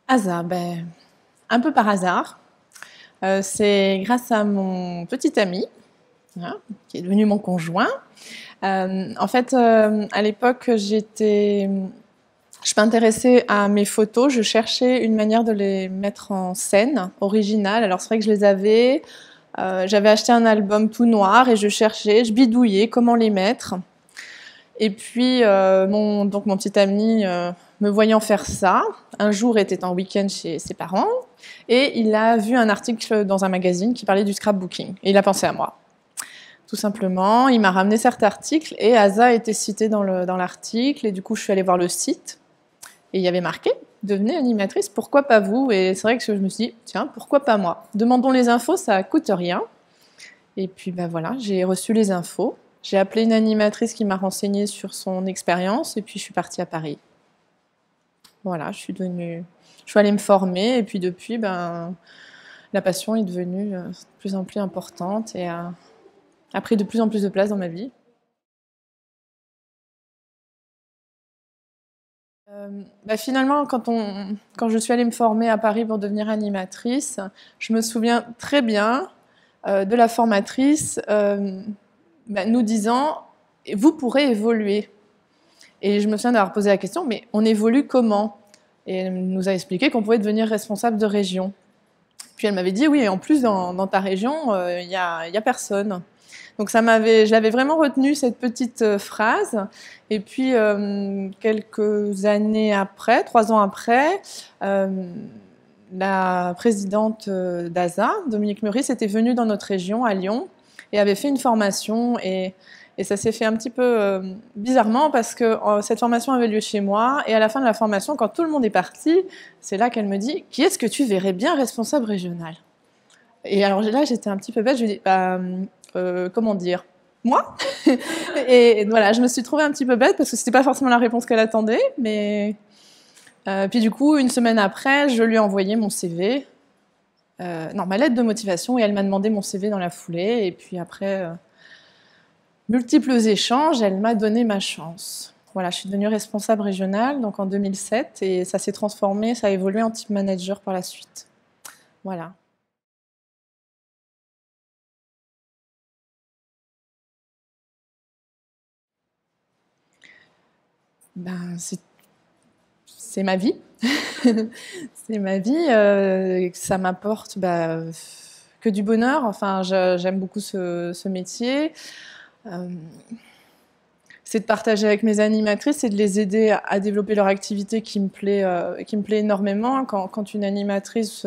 Hasard, ben, un peu par hasard. C'est grâce à mon petit ami, hein, qui est devenu mon conjoint. En fait, à l'époque, je m'intéressais à mes photos, je cherchais une manière de les mettre en scène, originale. Alors c'est vrai que je les avais, j'avais acheté un album tout noir et je cherchais, je bidouillais comment les mettre. Et puis, donc mon petit ami, me voyant faire ça, un jour était en week-end chez ses parents et il a vu un article dans un magazine qui parlait du scrapbooking. Et il a pensé à moi. Tout simplement, il m'a ramené cet article et Asa était citée dans l'article. Et du coup, je suis allée voir le site et il y avait marqué devenez animatrice, pourquoi pas vous? Et c'est vrai que je me suis dit tiens, pourquoi pas moi? Demandons les infos, ça coûte rien. Et puis ben voilà, j'ai reçu les infos. J'ai appelé une animatrice qui m'a renseigné sur son expérience et puis je suis partie à Paris. Voilà, je suis allée me former et puis depuis, ben, la passion est devenue de plus en plus importante et a pris de plus en plus de place dans ma vie. Bah, finalement, quand je suis allée me former à Paris pour devenir animatrice, je me souviens très bien de la formatrice bah, nous disant vous pourrez évoluer. Et je me souviens d'avoir posé la question mais on évolue comment? Et elle nous a expliqué qu'on pouvait devenir responsable de région. Puis elle m'avait dit oui, et en plus dans ta région, y a personne. Donc je l'avais vraiment retenu cette petite phrase. Et puis quelques années après, 3 ans après, euh, la présidente d'ASA, Dominique Meurice, était venue dans notre région, à Lyon, et avait fait une formation. Et ça s'est fait un petit peu bizarrement parce que cette formation avait lieu chez moi. Et à la fin de la formation, quand tout le monde est parti, c'est là qu'elle me dit qui est-ce que tu verrais bien responsable régional? Et alors là, j'étais un petit peu bête. Je lui ai dit comment dire moi? Et voilà, je me suis trouvée un petit peu bête parce que c'était pas forcément la réponse qu'elle attendait. Mais puis du coup, une semaine après, je lui ai envoyé mon CV, non, ma lettre de motivation, et elle m'a demandé mon CV dans la foulée. Et puis après multiples échanges, elle m'a donné ma chance. Voilà, je suis devenue responsable régionale donc en 2007 et ça s'est transformé, ça a évolué en team manager par la suite. Voilà. Ben, c'est ma vie. C'est ma vie. Ça m'apporte bah, que du bonheur. Enfin, j'aime beaucoup ce métier. Euh, c'est de partager avec mes animatrices, c'est de les aider à développer leur activité qui me plaît énormément. Quand une animatrice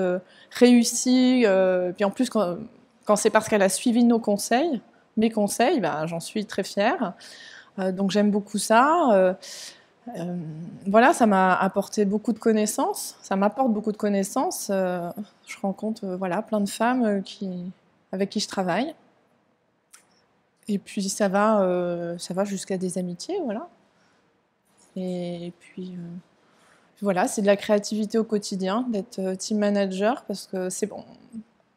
réussit, puis en plus quand c'est parce qu'elle a suivi mes conseils, ben, j'en suis très fière. Donc j'aime beaucoup ça. Voilà, ça m'a apporté beaucoup de connaissances. Ça m'apporte beaucoup de connaissances. Je rencontre voilà, plein de femmes avec qui je travaille. Et puis ça va jusqu'à des amitiés, voilà. Et puis voilà, c'est de la créativité au quotidien, d'être team manager, parce que c'est bon.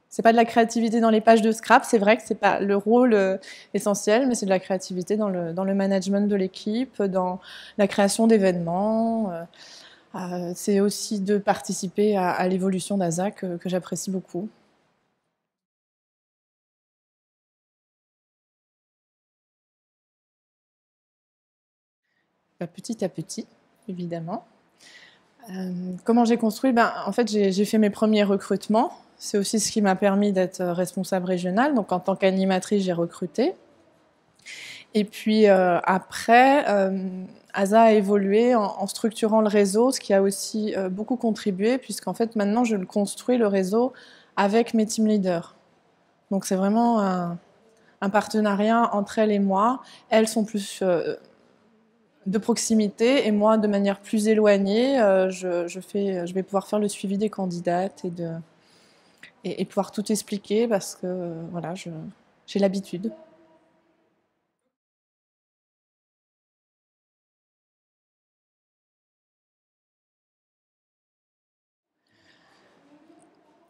C'est pas de la créativité dans les pages de scrap, c'est vrai que c'est pas le rôle essentiel, mais c'est de la créativité dans le management de l'équipe, dans la création d'événements. C'est aussi de participer à l'évolution d'ASA que j'apprécie beaucoup. Bah, petit à petit, évidemment. Comment j'ai construit ben, en fait, j'ai fait mes premiers recrutements. C'est aussi ce qui m'a permis d'être responsable régionale. Donc, en tant qu'animatrice, j'ai recruté. Et puis après, ASA a évolué en structurant le réseau, ce qui a aussi beaucoup contribué, puisqu'en fait, maintenant, je le construis, le réseau, avec mes team leaders. Donc, c'est vraiment un partenariat entre elles et moi. Elles sont plus de proximité et moi de manière plus éloignée, je vais pouvoir faire le suivi des candidates et pouvoir tout expliquer parce que voilà, j'ai l'habitude.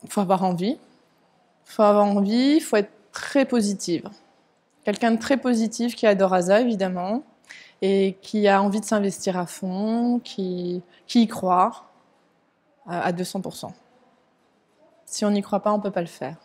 Il faut avoir envie, il faut être très positive. Quelqu'un de très positif qui adore Asa évidemment et qui a envie de s'investir à fond, qui y croit. à 200%. Si on n'y croit pas, on ne peut pas le faire.